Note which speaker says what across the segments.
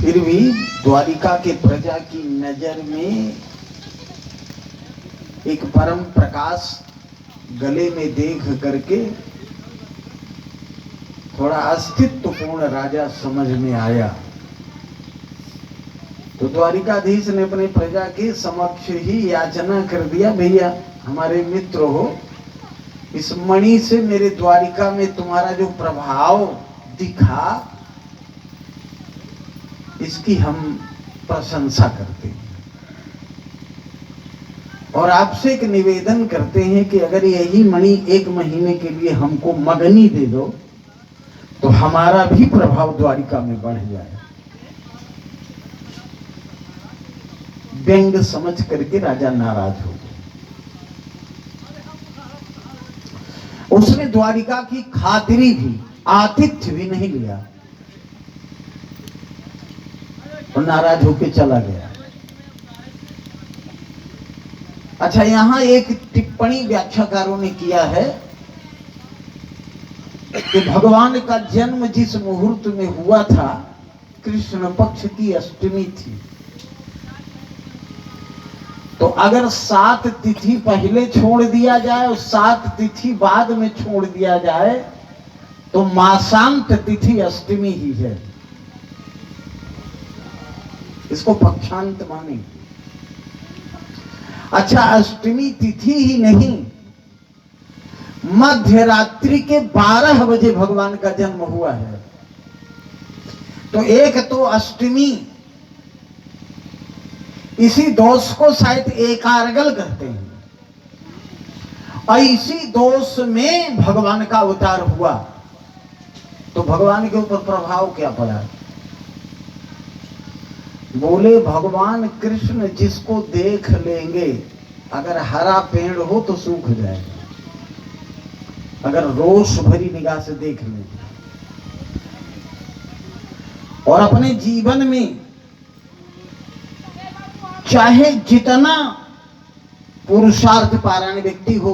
Speaker 1: फिर भी द्वारिका के प्रजा की नजर में एक परम प्रकाश गले में देख करके थोड़ा अस्तित्वपूर्ण राजा समझ में आया। तो द्वारिकाधीश ने अपने प्रजा के समक्ष ही याचना कर दिया, भैया हमारे मित्र हो, इस मणि से मेरे द्वारिका में तुम्हारा जो प्रभाव दिखा, इसकी हम प्रशंसा करते हैं और आपसे एक निवेदन करते हैं कि अगर यही मणि 1 महीने के लिए हमको मगनी दे दो तो हमारा भी प्रभाव द्वारिका में बढ़ जाए। व्यंग समझ करके राजा नाराज हो गए। उसने द्वारिका की खातिरी भी, आतिथ्य भी नहीं लिया और नाराज होकर चला गया। अच्छा, यहां एक टिप्पणी व्याख्याकारों ने किया है कि भगवान का जन्म जिस मुहूर्त में हुआ था, कृष्ण पक्ष की अष्टमी थी। तो अगर 7 तिथि पहले छोड़ दिया जाए और 7 तिथि बाद में छोड़ दिया जाए तो मासांत तिथि अष्टमी ही है। इसको पक्षांत माने। अच्छा, अष्टमी तिथि ही नहीं, मध्य रात्रि के 12 बजे भगवान का जन्म हुआ है। तो एक तो अष्टमी, इसी दोष को शायद एकार्गल कहते हैं, और इसी दोष में भगवान का अवतार हुआ। तो भगवान के ऊपर प्रभाव क्या पड़ा? बोले भगवान कृष्ण जिसको देख लेंगे, अगर हरा पेड़ हो तो सूख जाएगा, अगर रोष भरी निगाह से देख लेंगे। और अपने जीवन में चाहे जितना पुरुषार्थ पारायण व्यक्ति हो,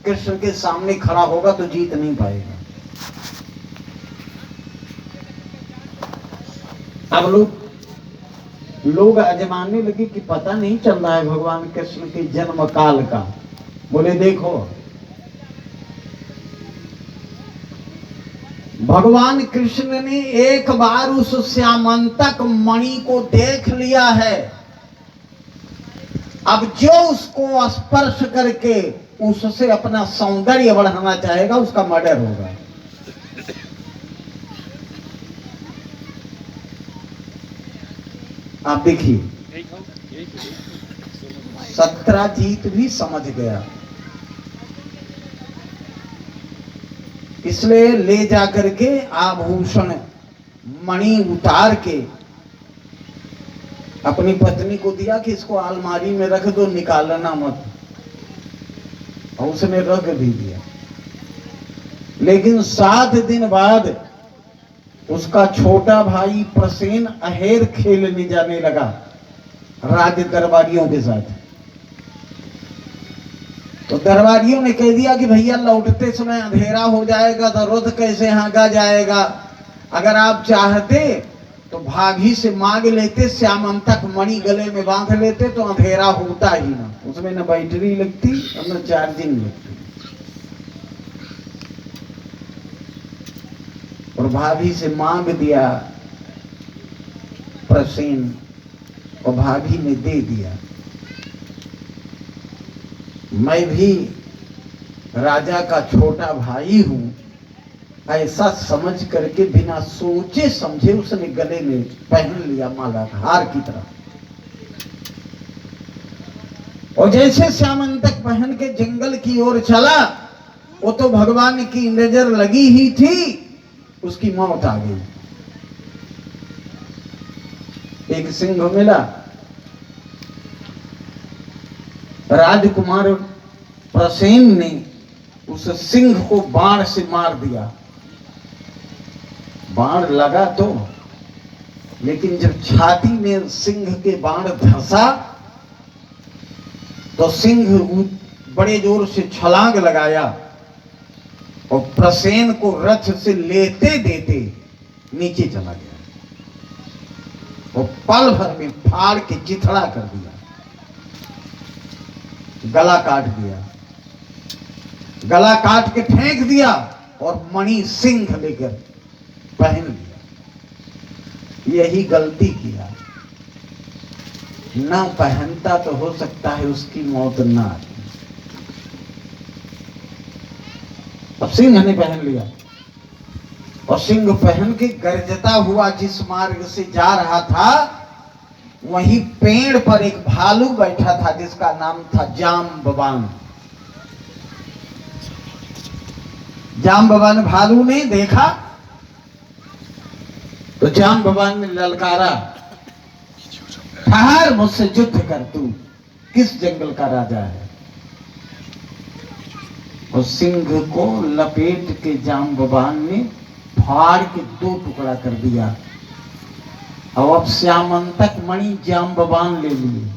Speaker 1: कृष्ण के सामने खड़ा होगा तो जीत नहीं पाएगा। अब लोग अजमाने लगे कि पता नहीं चल रहा है भगवान कृष्ण के जन्म काल का। बोले देखो, भगवान कृष्ण ने एक बार उस श्यामंतक मणि को देख लिया है, अब जो उसको स्पर्श करके उससे अपना सौंदर्य बढ़ाना चाहेगा उसका मर्डर होगा। आप देखिए, सत्राजीत भी समझ गया, इसलिए ले जाकर के आभूषण मणि उतार के अपनी पत्नी को दिया कि इसको अलमारी में रख दो, निकालना मत। और उसने रख भी दिया। लेकिन 7 दिन बाद उसका छोटा भाई प्रसेन अहेर खेलने जाने लगा राज दरबारियों के साथ। तो दरबारियों ने कह दिया कि भैया लौटते समय अंधेरा हो जाएगा तो रथ कैसे हाँका जाएगा, अगर आप चाहते तो भाभी से मांग लेते, श्यामंतक मणि गले में बांध लेते तो अंधेरा होता ही ना, उसमें न बैटरी लगती और न चार्जिंग लगती। और भाभी से मांग दिया प्रसेन और भाभी ने दे दिया। मैं भी राजा का छोटा भाई हूं, ऐसा समझ करके बिना सोचे समझे उसने गले में पहन लिया माला, हार की तरह। और जैसे श्यामंतक पहन के जंगल की ओर चला, वो तो भगवान की नजर लगी ही थी, उसकी मौत आ गई। एक सिंह मिला, राजकुमार प्रसेन ने उस सिंह को बाण से मार दिया। बाण लगा तो, लेकिन जब छाती में सिंह के बाण धंसा तो सिंह बड़े जोर से छलांग लगाया और प्रसेन को रथ से लेते देते नीचे चला गया। वो पल भर में फाड़ के चिथड़ा कर दिया, गला काट दिया, गला काट के फेंक दिया और मणि सिंह लेकर पहन लिया। यही गलती किया, ना पहनता तो हो सकता है उसकी मौत ना आती। अब सिंह ने पहन लिया और सिंह पहन के गर्जता हुआ जिस मार्ग से जा रहा था, वहीं पेड़ पर एक भालू बैठा था जिसका नाम था जाम्बवान। जाम्बवान भालू ने देखा तो जाम्बवान ने ललकारा, ठहर, मुझसे युद्ध कर, तू किस जंगल का राजा है। और सिंह को लपेट के जाम्बवान ने फाड़ के 2 टुकड़ा कर दिया। और अब श्यामंतक मणि जाम्बवान ले लिए,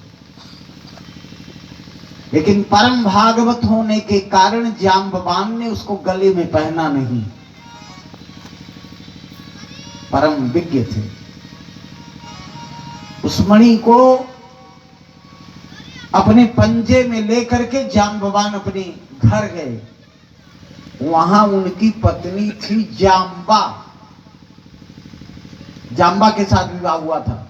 Speaker 1: लेकिन परम भागवत होने के कारण जाम्बवान ने उसको गले में पहना नहीं। परम विज्ञ थे। उस मणि को अपने पंजे में लेकर के जाम्बवान अपने घर गए। वहां उनकी पत्नी थी जाम्बा, जाम्बा के साथ विवाह हुआ था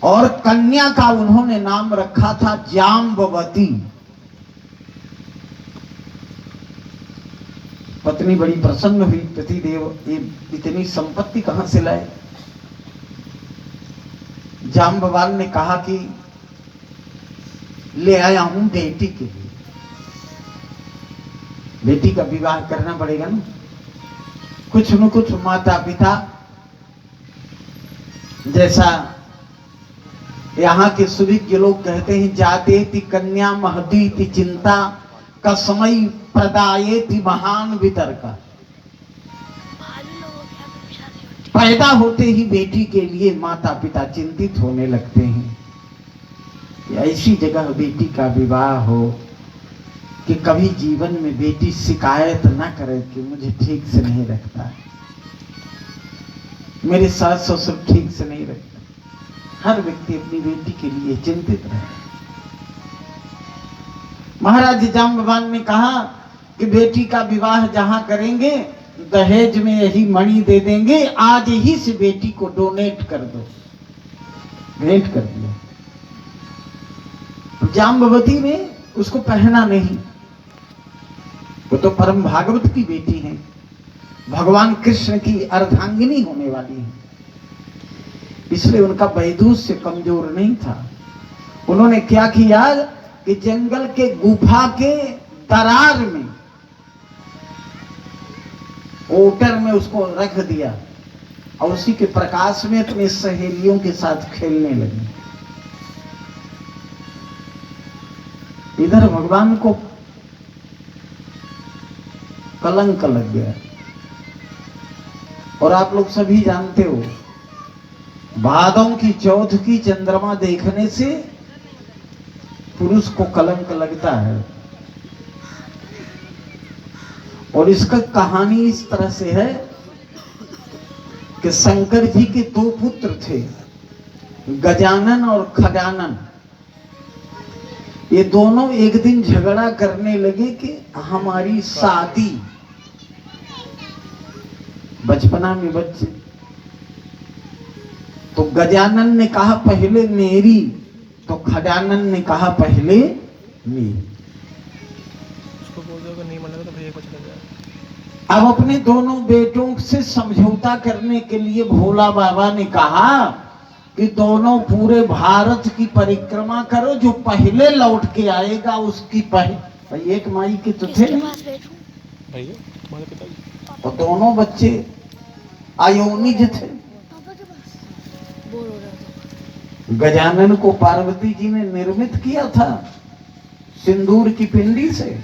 Speaker 1: और कन्या का उन्होंने नाम रखा था जाम्बवती। पत्नी बड़ी प्रसन्न हुई, पतिदेव ये इतनी संपत्ति कहां से लाए। जाम्बवान ने कहा कि ले आया हूं बेटी के लिए, बेटी का विवाह करना पड़ेगा ना। कुछ न कुछ माता पिता, जैसा यहाँ के सुविज्ञ लोग कहते हैं, जाते ति कन्या महदी ति चिंता कसमई प्रदाये ति महान वितर्का। पैदा होते ही बेटी के लिए माता पिता चिंतित होने लगते हैं। ऐसी जगह बेटी का विवाह हो कि कभी जीवन में बेटी शिकायत ना करे कि मुझे ठीक से नहीं रखता, मेरे सास ससुर ठीक से नहीं रखता। हर व्यक्ति अपनी बेटी के लिए चिंतित रहे। महाराज जाम्बवान ने कहा कि बेटी का विवाह जहां करेंगे दहेज में यही मणि दे देंगे, आज ही से बेटी को डोनेट कर दो। भेंट कर दिया। जाम्बवती ने उसको पहना नहीं, वो तो परम भागवत की बेटी है, भगवान कृष्ण की अर्धांगिनी होने वाली है, इसलिए उनका वैदुष्य कमजोर नहीं था। उन्होंने क्या किया कि जंगल के गुफा के दरार में, ओटर में उसको रख दिया और उसी के प्रकाश में अपनी सहेलियों के साथ खेलने लगी। इधर भगवान को कलंक लग गया। और आप लोग सभी जानते हो, भादों की चौथ की चंद्रमा देखने से पुरुष को कलंक लगता है। और इसका कहानी इस तरह से है कि शंकर जी के 2 पुत्र थे, गजानन और खजानन। ये दोनों एक दिन झगड़ा करने लगे कि हमारी शादी, बचपना में बच्चे, तो गजानन ने कहा पहले मेरी, तो खजानन ने कहा पहले मेरी।
Speaker 2: उसको बोल दो नहीं मानेगा तो भैया को चला जाए।
Speaker 1: अब अपने दोनों बेटों से समझौता करने के लिए भोला बाबा ने कहा कि दोनों पूरे भारत की परिक्रमा करो, जो पहले लौट के आएगा उसकी भाई एक माई के तो थे
Speaker 2: भैया हमारे पिताजी,
Speaker 1: और दोनों बच्चे अयोनिज थे। गजानन को पार्वती जी ने निर्मित किया था सिंदूर की पिंडी से,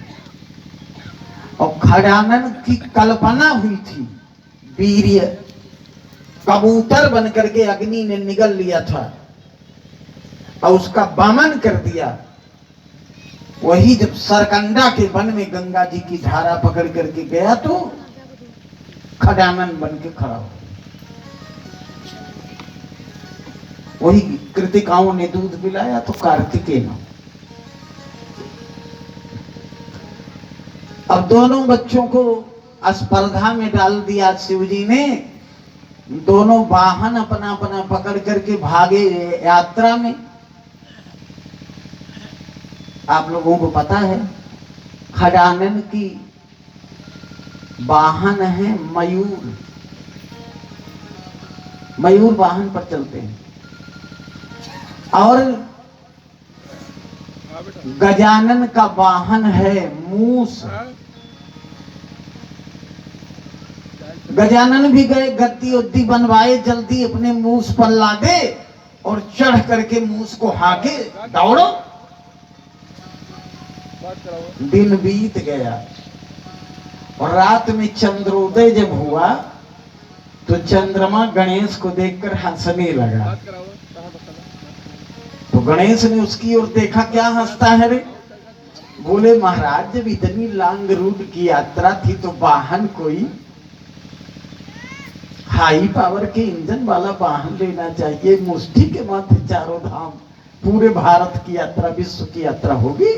Speaker 1: और खजानन की कल्पना हुई थी वीर्य, कबूतर बनकर के अग्नि ने निगल लिया था और उसका वामन कर दिया। वही जब सरकंडा के वन में गंगा जी की धारा पकड़ करके गया तो खजानन बन के खड़ा हो। वही कृतिकाओं ने दूध पिलाया तो कार्तिकेय नाम। अब दोनों बच्चों को स्पर्धा में डाल दिया शिव जी ने। दोनों वाहन अपना अपना पकड़ करके भागे यात्रा में। आप लोगों को पता है खजानन की वाहन है मयूर। मयूर वाहन पर चलते हैं। और गजानन का वाहन है मूस। गजानन भी गए, गद्दी उद्दी बनवाए, जल्दी अपने मूस पर लादे और चढ़ करके मूस को हाके दौड़ो। दिन बीत गया और रात में चंद्रोदय जब हुआ तो चंद्रमा गणेश को देखकर हंसने लगा। तो गणेश ने उसकी ओर देखा, क्या हंसता है रे? बोले महाराज जब इतनी लॉन्ग रूट की यात्रा थी तो वाहन कोई हाई पावर के इंजन वाला वाहन लेना चाहिए। मुष्टि के माथे चारों धाम, पूरे भारत की यात्रा, विश्व की यात्रा होगी।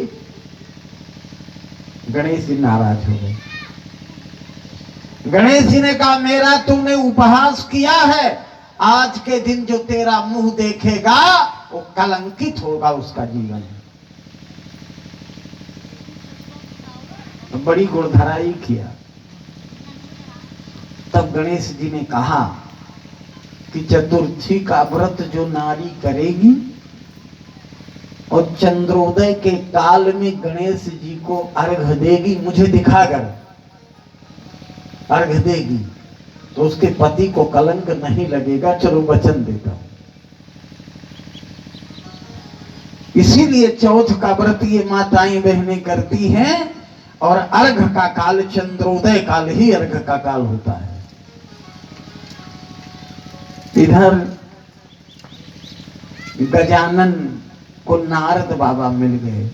Speaker 1: गणेश जी नाराज हो गए। गणेश जी ने कहा मेरा तूने उपहास किया है, आज के दिन जो तेरा मुंह देखेगा वो कलंकित होगा उसका जीवन। तो बड़ी गुड़धराई किया। तब गणेश जी ने कहा कि चतुर्थी का व्रत जो नारी करेगी और चंद्रोदय के काल में गणेश जी को अर्घ देगी, मुझे दिखाकर अर्घ देगी, तो उसके पति को कलंक नहीं लगेगा। चलो वचन देता हूं। इसीलिए चौथ का व्रत ये माताएं बहनें करती हैं। और अर्घ का काल चंद्रोदय काल ही अर्घ का काल होता है। इधर गजानन को नारद बाबा मिल गए।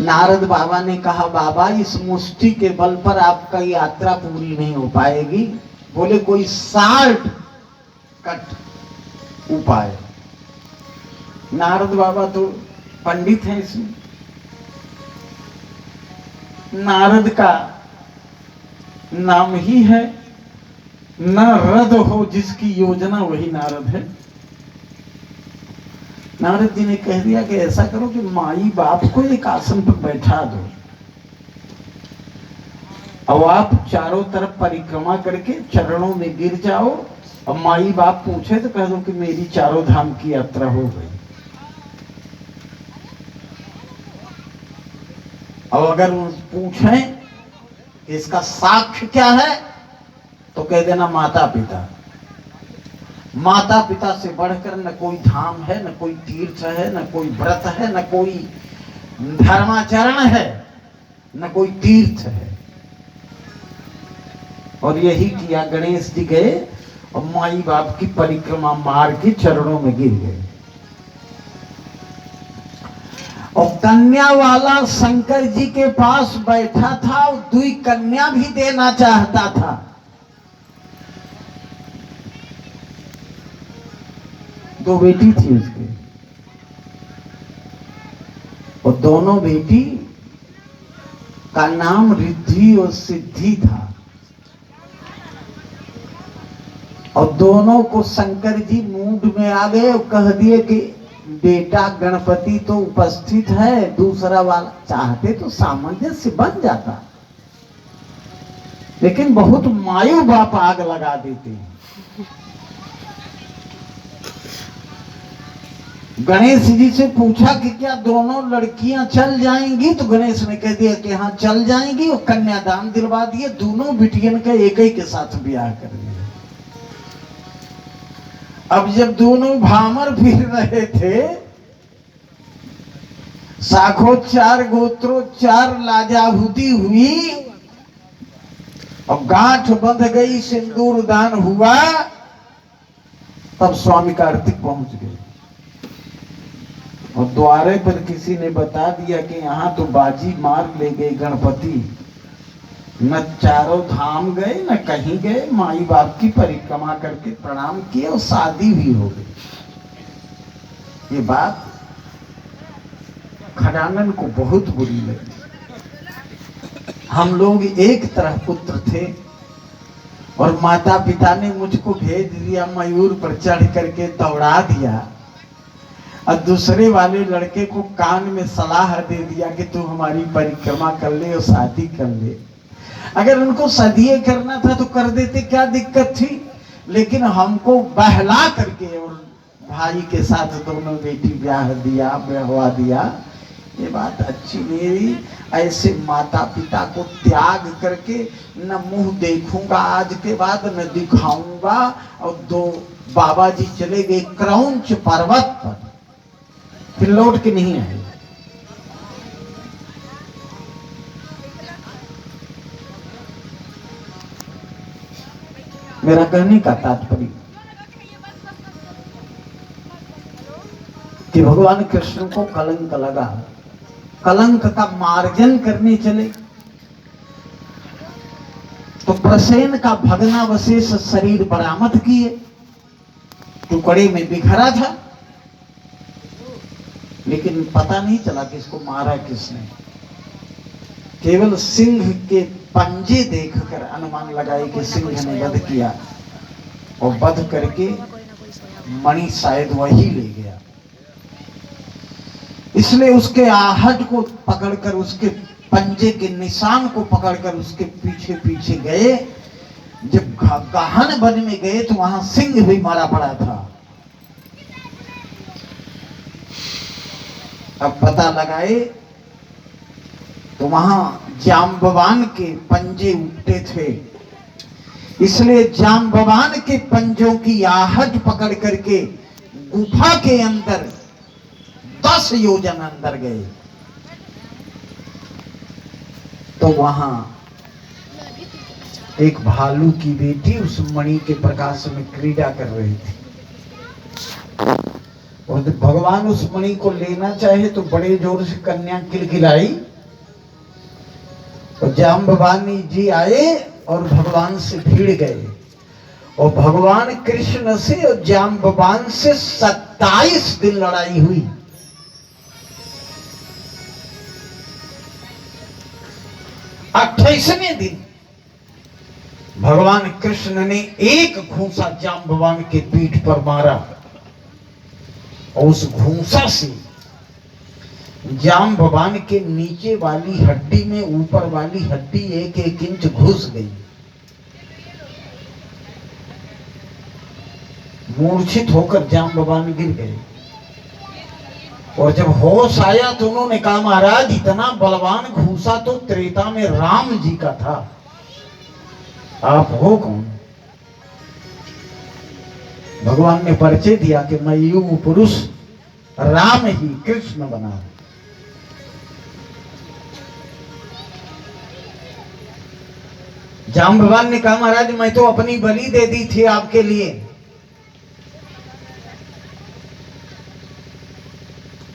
Speaker 1: नारद बाबा ने कहा बाबा इस मुष्टि के बल पर आपका यात्रा पूरी नहीं हो पाएगी। बोले कोई शॉर्ट कट उपाय। नारद बाबा तो पंडित हैं इसमें। नारद का नाम ही है न रद हो जिसकी योजना वही नारद है। नारद जी ने कह दिया कि ऐसा करो कि माई बाप को एक आसन पर बैठा दो और आप चारों तरफ परिक्रमा करके चरणों में गिर जाओ और माई बाप पूछे तो कह दो कि मेरी चारों धाम की यात्रा हो गई। और अगर पूछें कि इसका साक्ष्य क्या है तो कह देना माता पिता। माता पिता से बढ़कर न कोई धाम है, न कोई तीर्थ है, न कोई व्रत है, न कोई धर्माचरण है, न कोई तीर्थ है। और यही किया। गणेश जी गए और माई बाप की परिक्रमा मार के चरणों में गिर गए। और कन्या वाला शंकर जी के पास बैठा था और दुई कन्या भी देना चाहता था। दो बेटी थी उसके और दोनों बेटी का नाम रिद्धि और सिद्धि था। और दोनों को शंकर जी मूड में आ गए और कह दिए कि बेटा गणपति तो उपस्थित है, दूसरा वाला चाहते तो सामंजस्य बन जाता, लेकिन बहुत मायू बाप आग लगा देते हैं। गणेश जी से पूछा कि क्या दोनों लड़कियां चल जाएंगी? तो गणेश ने कह दिया कि हाँ चल जाएंगी और कन्यादान दिलवा दिए। दोनों बिटियन का एक ही के साथ ब्याह कर दिया। अब जब दोनों भामर फिर रहे थे, शाखोच्चार गोत्रोच्चार लाजाहुति हुई और गांठ बंध गई, सिंदूर दान हुआ, तब स्वामी कार्तिक पहुंच गए। और द्वारे पर किसी ने बता दिया कि यहाँ तो बाजी मार ले गए गणपति, न चारों धाम गए न कहीं गए, माई बाप की परिक्रमा करके प्रणाम किए और शादी भी हो गई। ये बात खजानन को बहुत बुरी लगी। हम लोग एक तरह पुत्र थे और माता पिता ने मुझको भेज दिया, मयूर पर चढ़ करके दौड़ा दिया, और दूसरे वाले लड़के को कान में सलाह दे दिया कि तू हमारी परिक्रमा कर ले और शादी कर ले। अगर उनको सदिये करना था तो कर देते, क्या दिक्कत थी, लेकिन हमको बहला करके और भाई के साथ दोनों बेटी ब्याहवा दिया। ये बात अच्छी मेरी, ऐसे माता पिता को त्याग करके न मुंह देखूंगा आज के बाद, न दिखाऊंगा। और दो बाबा जी चले गए क्रौंच पर्वत पर, फिर लौट के नहीं आए। मेरा कहने का तात्पर्य कि भगवान कृष्ण को कलंक लगा, कलंक का मार्जन करने चले तो प्रसेन का भग्नावशेष शरीर बरामद किए, टुकड़े में बिखरा था, लेकिन पता नहीं चला कि इसको मारा किसने। केवल सिंह के पंजे देखकर अनुमान लगाए कि सिंह ने वध किया, और वध करके मणि शायद वही ले गया। इसलिए उसके आहट को पकड़कर, उसके पंजे के निशान को पकड़कर उसके पीछे पीछे गए। जब गहन वन में गए तो वहां सिंह भी मारा पड़ा था। अब पता लगाए तो वहां जाम्बवान के पंजे उठते थे, इसलिए जाम्बवान के पंजों की आहट पकड़ करके गुफा के अंदर 10 योजन अंदर गए तो वहां एक भालू की बेटी उस मणि के प्रकाश में क्रीड़ा कर रही थी, और भगवान उस मणि को लेना चाहे तो बड़े जोर से कन्या किलकिलाई, और जाम्बवानी जी आए और भगवान से भिड़ गए, और भगवान कृष्ण से और जाम्बवान से 27 दिन लड़ाई हुई। अट्ठाईसवें दिन भगवान कृष्ण ने एक घूंसा जाम्बवान के पीठ पर मारा, और उस घूंसा से जाम्बवान के नीचे वाली हड्डी में ऊपर वाली हड्डी 1-1 इंच घुस गई। मूर्छित होकर जाम्बवान गिर गए, और जब होश आया तो उन्होंने कहा, महाराज इतना बलवान घूंसा तो त्रेता में राम जी का था, आप हो कौन? भगवान ने परिचय दिया कि मैं युग पुरुष राम ही कृष्ण बना। जाम्बवान ने कहा, महाराज मैं तो अपनी बलि दे दी थी आपके लिए,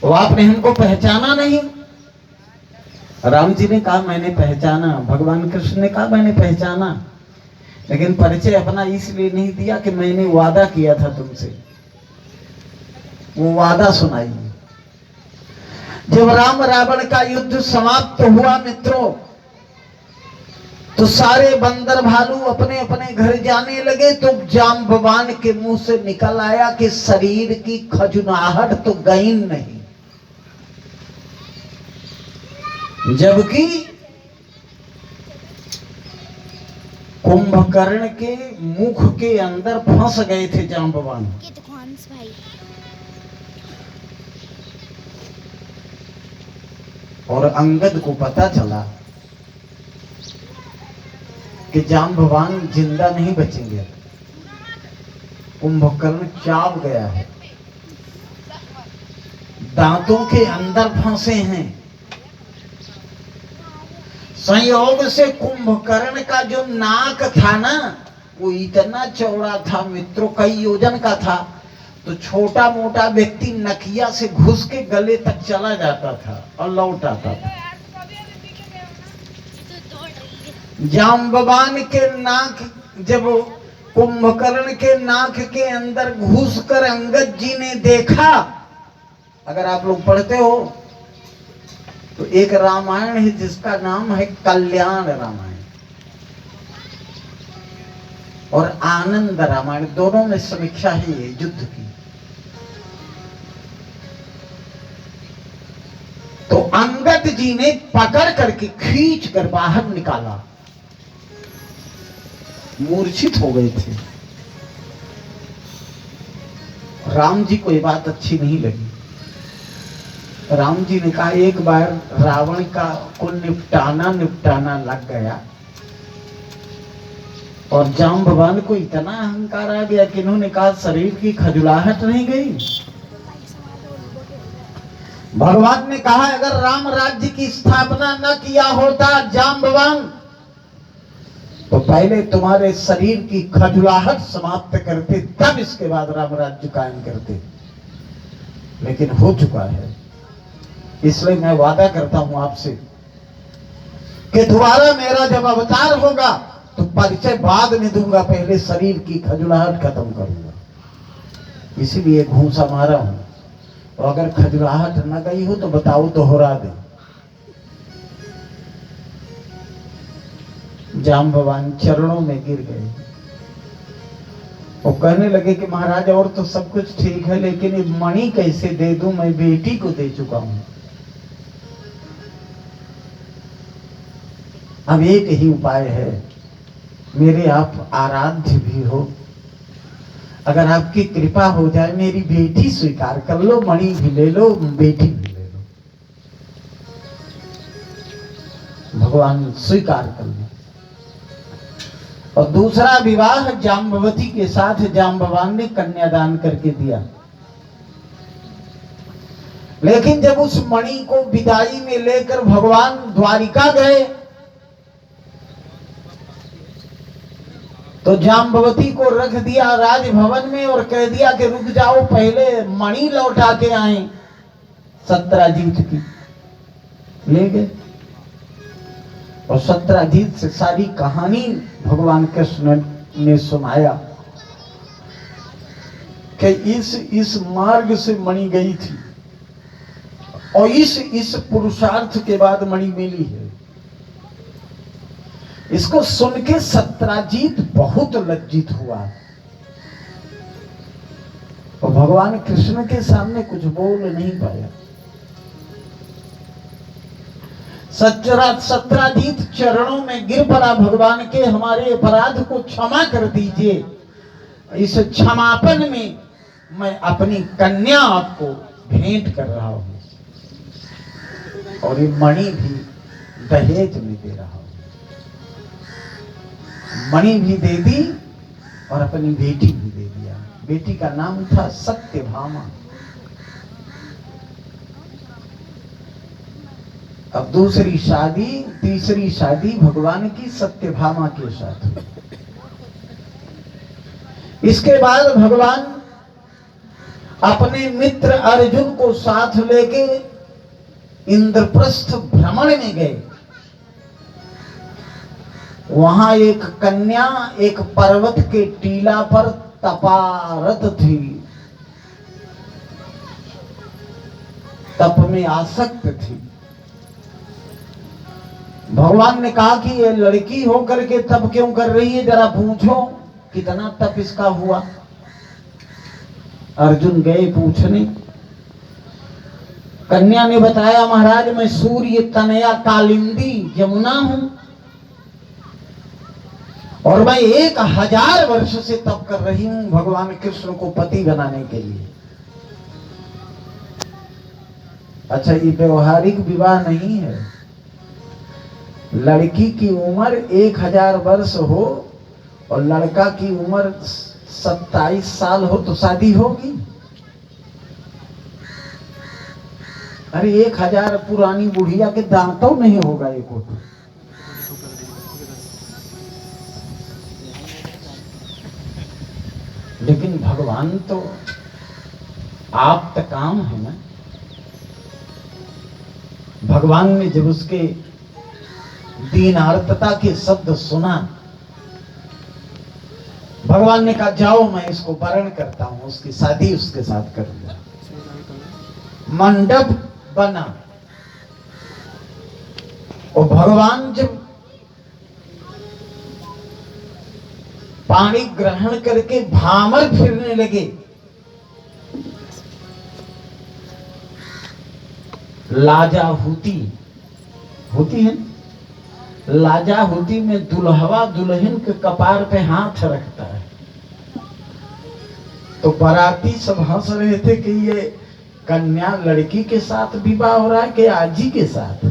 Speaker 1: तो आपने हमको पहचाना नहीं। राम जी ने कहा मैंने पहचाना, भगवान कृष्ण ने कहा मैंने पहचाना, लेकिन परिचय अपना इसलिए नहीं दिया कि मैंने वादा किया था तुमसे, वो वादा सुनाइए। जब राम रावण का युद्ध समाप्त हुआ मित्रों, तो सारे बंदर भालू अपने अपने घर जाने लगे, तो जाम्बवान के मुंह से निकल आया कि शरीर की खजुनाहट तो गई नहीं, जबकि कुंभकर्ण के मुख के अंदर फंस गए थे जाम्बवान। और अंगद को पता चला कि जाम्बवान जिंदा नहीं बचेंगे, कुंभकर्ण चाव गया है, दांतों के अंदर फंसे हैं। संयोग से कुंभकर्ण का जो नाक था ना, वो इतना चौड़ा था मित्रों, कई योजन का था, तो छोटा मोटा व्यक्ति नकिया से घुस के गले तक चला जाता था और लौट आता था। जाम्बवान के नाक, जब कुंभकर्ण के नाक के अंदर घुसकर अंगद जी ने देखा, अगर आप लोग पढ़ते हो तो एक रामायण है जिसका नाम है कल्याण रामायण और आनंद रामायण, दोनों में समीक्षा है ये युद्ध की। तो अंगद जी ने पकड़ करके खींच कर बाहर निकाला, मूर्छित हो गए थे। राम जी को ये बात अच्छी नहीं लगी। राम जी ने कहा एक बार रावण का को निपटाना लग गया और जाम्बवान को इतना अहंकार आ गया कि इन्होंने कहा शरीर की खजुलाहट नहीं गई। भगवान ने कहा अगर राम राज्य की स्थापना न किया होता जाम्बवान, तो पहले तुम्हारे शरीर की खजुलाहट समाप्त करते, तब इसके बाद राम राज्य कायम करते। लेकिन हो चुका है, इसलिए मैं वादा करता हूं आपसे कि दोबारा मेरा जब अवतार होगा तो परिचय बाद में दूंगा, पहले शरीर की खजुलाहट खत्म करूंगा। इसीलिए घूंसा मारा हूं, और अगर खजुलाहट न गई हो तो बताओ, दोहरा दे। जाम्बवान चरणों में गिर गए और कहने लगे कि महाराज और तो सब कुछ ठीक है, लेकिन ये मणि कैसे दे दूं, मैं बेटी को दे चुका हूं। अब एक ही उपाय है, मेरे आप आराध्य भी हो, अगर आपकी कृपा हो जाए मेरी बेटी स्वीकार कर लो, मणि भी ले लो, बेटी भी ले लो। भगवान स्वीकार कर लो। और दूसरा विवाह जाम्बवती के साथ जाम्बवान ने कन्यादान करके दिया। लेकिन जब उस मणि को विदाई में लेकर भगवान द्वारिका गए तो जाम्बवती को रख दिया राजभवन में और कह दिया कि रुक जाओ, पहले मणि लौटा के आए। सत्राजीत की ले गए और सत्राजीत से सारी कहानी भगवान कृष्ण ने सुनाया कि इस मार्ग से मणि गई थी और इस पुरुषार्थ के बाद मणि मिली है। इसको सुन के सत्राजीत बहुत लज्जित हुआ और भगवान कृष्ण के सामने कुछ बोल नहीं पाया। सत्राजीत चरणों में गिर पड़ा, भगवान के हमारे अपराध को क्षमा कर दीजिए, इस क्षमापन में मैं अपनी कन्या आपको भेंट कर रहा हूं और ये मणि भी दहेज में दे रहा हूं। मणि भी दे दी और अपनी बेटी भी दे दिया। बेटी का नाम था सत्यभामा। अब दूसरी शादी, तीसरी शादी भगवान की सत्यभामा के साथ हुई। इसके बाद भगवान अपने मित्र अर्जुन को साथ लेके इंद्रप्रस्थ भ्रमण में गए। वहां एक कन्या एक पर्वत के टीला पर तपारत थी, तप में आसक्त थी। भगवान ने कहा कि ये लड़की होकर के तप क्यों कर रही है, जरा पूछो कितना तप इसका हुआ। अर्जुन गए पूछने। कन्या ने बताया महाराज मैं सूर्य तनया कालिंदी यमुना हूं और मैं 1000 वर्ष से तप कर रही हूं भगवान कृष्ण को पति बनाने के लिए। अच्छा, ये व्यवहारिक विवाह नहीं है। लड़की की उम्र 1000 वर्ष हो और लड़का की उम्र 27 साल हो तो शादी होगी? अरे 1000 पुरानी बुढ़िया के दांतों नहीं होगा एक को। लेकिन भगवान तो आप्त काम है ना। भगवान ने जब उसके दीनार्तता के शब्द सुना। भगवान ने कहा जाओ मैं इसको वरण करता हूं, उसकी शादी उसके साथ करूंगा। मंडप बना और भगवान जब पानी ग्रहण करके भामर फिरने लगे, लाजाहुति होती है, लाजाहुति में दुल्हवा दुल्हन के कपार पे हाथ रखता है। तो बाराती सब हंस रहे थे कि ये कन्या लड़की के साथ विवाह हो रहा है कि आजी के साथ।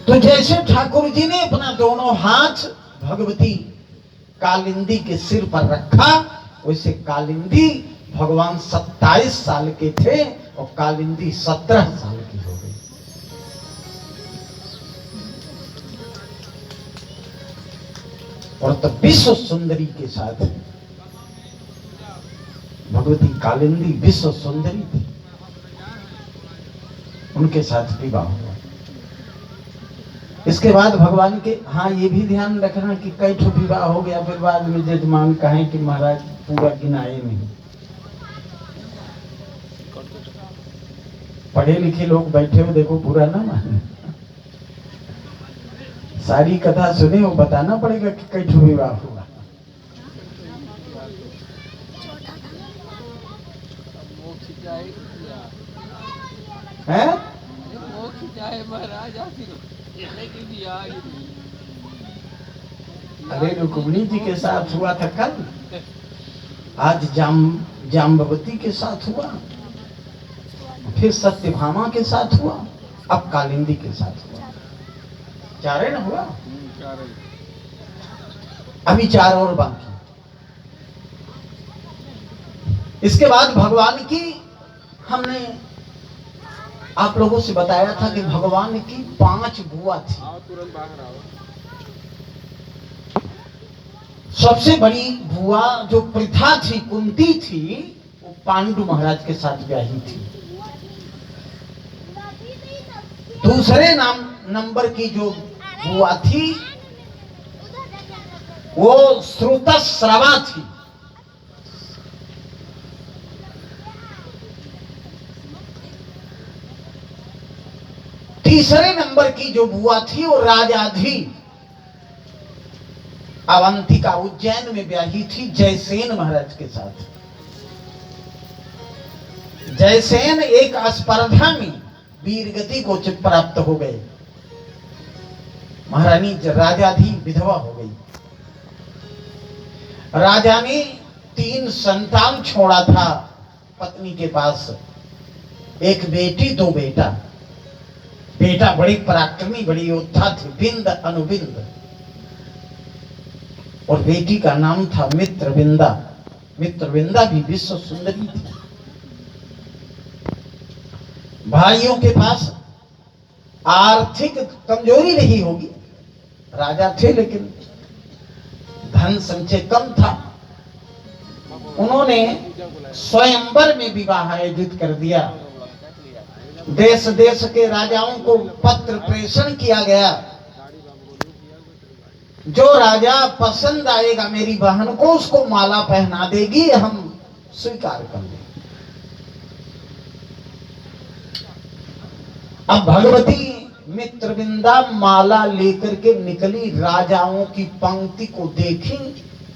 Speaker 1: तो जैसे ठाकुर जी ने अपना दोनों हाथ भगवती कालिंदी के सिर पर रखा, वैसे कालिंदी, भगवान 27 साल के थे और कालिंदी 17 साल की हो गई। और तब विश्व सुंदरी के साथ भगवती कालिंदी विश्व सुंदरी थी, उनके साथ विवाह हुआ। इसके बाद भगवान के, हाँ ये भी ध्यान रखना कि कई ठो विवाह हो गया, फिर बाद में जजमान कहें कि महाराज पूरा गिनाए नहीं। पढ़े लिखे लोग बैठे हो, देखो पूरा ना माने, सारी कथा सुने हो, बताना पड़ेगा कि कई ठो विवाह हुआ है। अरे रुक्मिणी जी के साथ हुआ था कल, आज जाम्बवती के साथ हुआ, फिर सत्यभामा के साथ हुआ, अब कालिंदी के साथ हुआ। चारे ना हुआ, अभी 4 और बाकी। इसके बाद भगवान की, हमने आप लोगों से बताया था कि भगवान की 5 बुआ थी। सबसे बड़ी बुआ जो पृथा थी, कुंती थी, वो पांडु महाराज के साथ ब्याही थी। दूसरे नंबर की जो बुआ थी वो श्रुतस्रवा थी। तीसरे नंबर की जो बुआ थी वो राजाधी, अवंतिका, उज्जैन में ब्याही थी जयसेन महाराज के साथ। जयसेन एक स्पर्धा में वीरगति को प्राप्त हो गए, महारानी राजाधी विधवा हो गई। राजा ने 3 संतान छोड़ा था पत्नी के पास, एक बेटी 2 बेटा। बेटा बड़ी पराक्रमी, बड़ी योद्धा थी, बिंद अनुबिंद, और बेटी का नाम था मित्रविंदा। मित्रविंदा भी विश्व सुंदरी थी। भाइयों के पास आर्थिक कमजोरी नहीं होगी, राजा थे लेकिन धन संचय कम था। उन्होंने स्वयंवर में विवाह आयोजित कर दिया। देश देश के राजाओं को पत्र प्रेषण किया गया, जो राजा पसंद आएगा मेरी बहन को, उसको माला पहना देगी, हम स्वीकार कर लेंगे। अब भगवती मित्रविंदा माला लेकर के निकली, राजाओं की पंक्ति को देखी,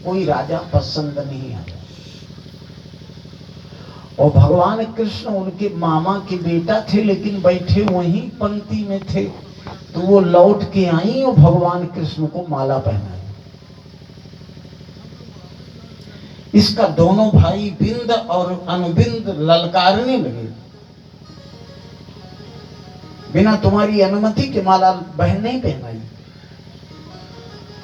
Speaker 1: कोई राजा पसंद नहीं आया। और भगवान कृष्ण उनके मामा के बेटा थे, लेकिन बैठे वहीं पंक्ति में थे, तो वो लौट के आई और भगवान कृष्ण को माला पहनाई। इसका दोनों भाई बिंद और अनुबिंद ललकारने लगे, बिना तुम्हारी अनुमति के माला बहन नहीं पहनाई,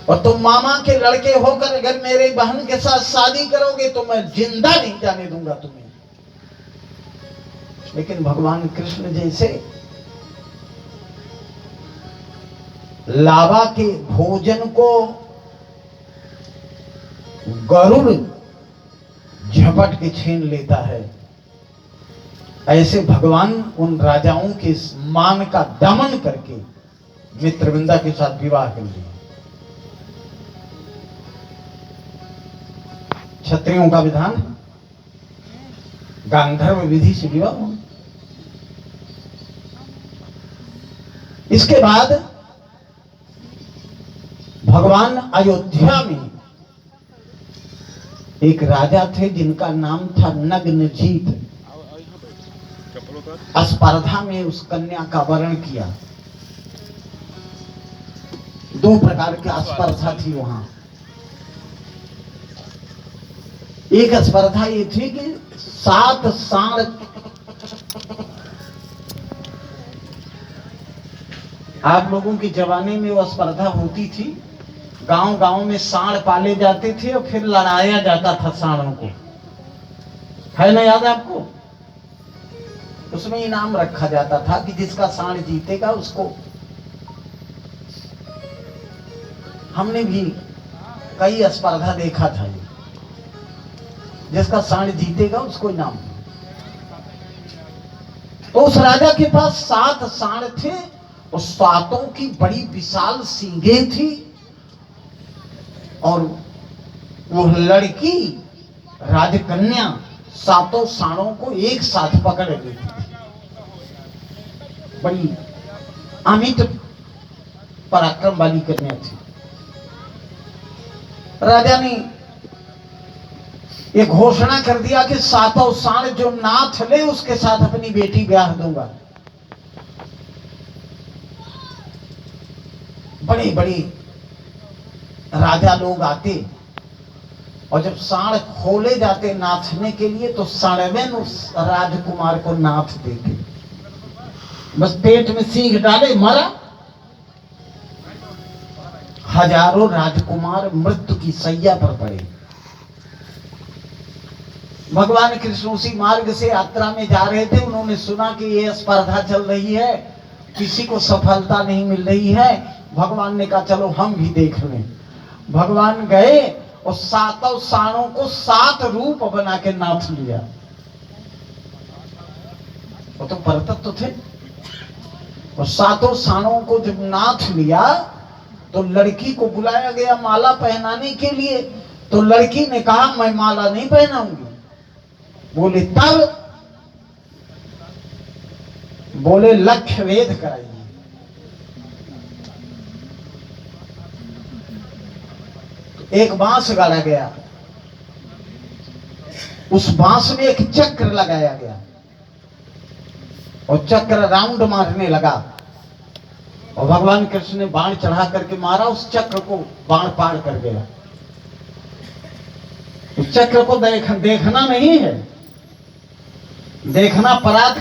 Speaker 1: और तुम मामा के लड़के होकर अगर मेरे बहन के साथ शादी करोगे तो मैं जिंदा नहीं जाने दूंगा तुम्हें। लेकिन भगवान कृष्ण जैसे लावा के भोजन को गरुड़ झपट के छीन लेता है, ऐसे भगवान उन राजाओं के मान का दमन करके मित्रविंदा के साथ विवाह कर लिया। क्षत्रियों का विधान गांधर्व विधि से विवाह हो। इसके बाद भगवान अयोध्या में एक राजा थे जिनका नाम था नग्नजीत। स्पर्धा में उस कन्या का वर्ण किया। दो प्रकार की स्पर्धा थी वहां। एक स्पर्धा ये थी कि 7 साण, आप लोगों की जवानी में वो स्पर्धा होती थी। गांव गांव में साण पाले जाते थे और फिर लड़ाया जाता था साणों को, है ना याद आपको? उसमें इनाम रखा जाता था कि जिसका साण जीतेगा उसको। हमने भी कई स्पर्धा देखा था, ये जिसका साण जीतेगा उसको इनाम। तो उस राजा के पास 7 साण थे और 7 की बड़ी विशाल सींगें थी और वो लड़की राजकन्या 7 साणों को एक साथ पकड़ लेती थी। बड़ी अमित पराक्रम वाली कन्या थी। राजा ने ये घोषणा कर दिया कि 7 साण जो नाथ ले उसके साथ अपनी बेटी ब्याह दूंगा। बड़े बड़े राजा लोग आते और जब साण खोले जाते नाथने के लिए तो साणवेन उस राजकुमार को नाथ देते। बस पेट में सींग डाले, मरा। हजारों राजकुमार मृत्यु की सैया पर पड़े। भगवान कृष्ण उसी मार्ग से यात्रा में जा रहे थे। उन्होंने सुना कि ये स्पर्धा चल रही है, किसी को सफलता नहीं मिल रही है। भगवान ने कहा चलो हम भी देख लें। भगवान गए और 7 साणों को 7 रूप बना के नाथ लिया। वो तो परतत्व थे। और 7 साणों को जब नाथ लिया तो लड़की को बुलाया गया माला पहनाने के लिए। तो लड़की ने कहा मैं माला नहीं पहनाऊंगी। बोले तब? बोले लक्ष्य वेद कराइए। एक बांस गाड़ा गया, उस बांस में एक चक्र लगाया गया और चक्र राउंड मारने लगा और भगवान कृष्ण ने बाण चढ़ा करके मारा। उस चक्र को बाण पार कर गया। उस चक्र को देखना नहीं है, देखना परात